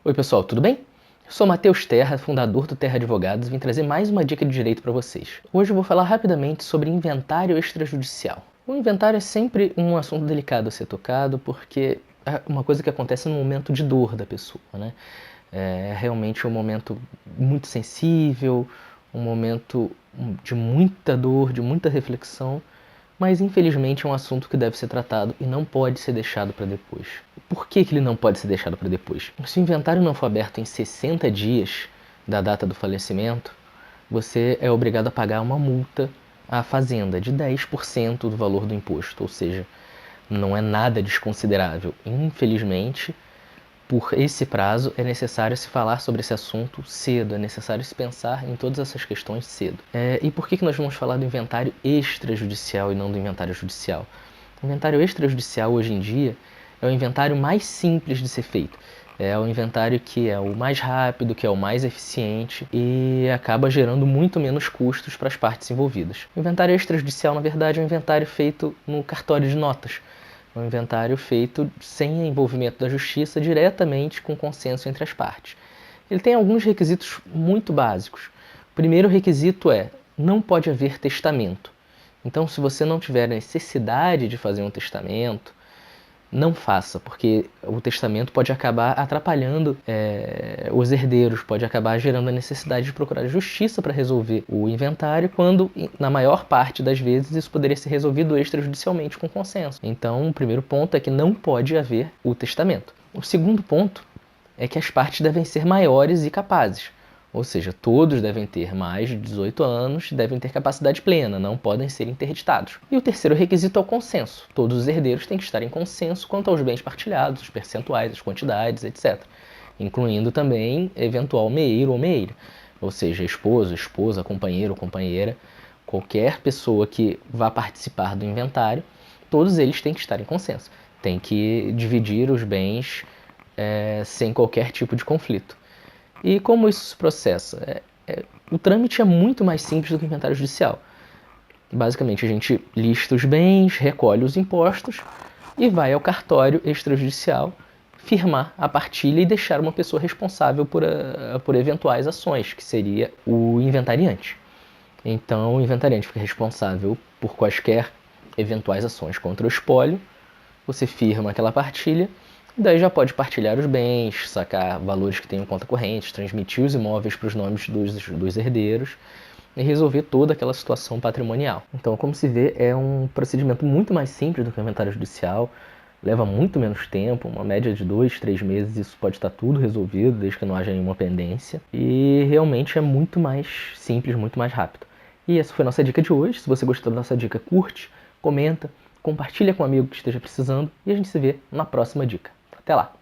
Oi pessoal, tudo bem? Eu sou Matheus Terra, fundador do Terra Advogados, e vim trazer mais uma dica de direito para vocês. Hoje eu vou falar rapidamente sobre inventário extrajudicial. O inventário é sempre um assunto delicado a ser tocado porque é uma coisa que acontece no momento de dor da pessoa, né? É realmente um momento muito sensível, um momento de muita dor, de muita reflexão, mas infelizmente é um assunto que deve ser tratado e não pode ser deixado para depois. Por que ele não pode ser deixado para depois? Se o inventário não for aberto em 60 dias da data do falecimento, você é obrigado a pagar uma multa à fazenda de 10% do valor do imposto, ou seja, não é nada desconsiderável. Infelizmente, por esse prazo, é necessário se falar sobre esse assunto cedo, é necessário se pensar em todas essas questões cedo. E por que nós vamos falar do inventário extrajudicial e não do inventário judicial? O inventário extrajudicial, hoje em dia, é o inventário mais simples de ser feito. É o inventário que é o mais rápido, que é o mais eficiente e acaba gerando muito menos custos para as partes envolvidas. O inventário extrajudicial, na verdade, é um inventário feito no cartório de notas. É um inventário feito sem envolvimento da justiça, diretamente com consenso entre as partes. Ele tem alguns requisitos muito básicos. O primeiro requisito é: não pode haver testamento. Então, se você não tiver necessidade de fazer um testamento, não faça, porque o testamento pode acabar atrapalhando os herdeiros, pode acabar gerando a necessidade de procurar justiça para resolver o inventário, quando, na maior parte das vezes, isso poderia ser resolvido extrajudicialmente com consenso. Então, o primeiro ponto é que não pode haver o testamento. O segundo ponto é que as partes devem ser maiores e capazes. Ou seja, todos devem ter mais de 18 anos e devem ter capacidade plena, não podem ser interditados. E o terceiro requisito é o consenso. Todos os herdeiros têm que estar em consenso quanto aos bens partilhados, os percentuais, as quantidades, etc. Incluindo também eventual meeiro ou meeira. Ou seja, esposo, esposa, companheiro ou companheira, qualquer pessoa que vá participar do inventário, todos eles têm que estar em consenso. Tem que dividir os bens sem qualquer tipo de conflito. E como isso se processa? O trâmite é muito mais simples do que o inventário judicial. Basicamente, a gente lista os bens, recolhe os impostos e vai ao cartório extrajudicial firmar a partilha e deixar uma pessoa responsável por eventuais ações, que seria o inventariante. Então, o inventariante fica responsável por quaisquer eventuais ações contra o espólio, você firma aquela partilha, e daí já pode partilhar os bens, sacar valores que tenham conta corrente, transmitir os imóveis para os nomes dos herdeiros e resolver toda aquela situação patrimonial. Então, como se vê, é um procedimento muito mais simples do que o inventário judicial, leva muito menos tempo, uma média de 2, 3 meses, isso pode estar tudo resolvido, desde que não haja nenhuma pendência, e realmente é muito mais simples, muito mais rápido. E essa foi a nossa dica de hoje. Se você gostou da nossa dica, curte, comenta, compartilha com um amigo que esteja precisando e a gente se vê na próxima dica. Até lá!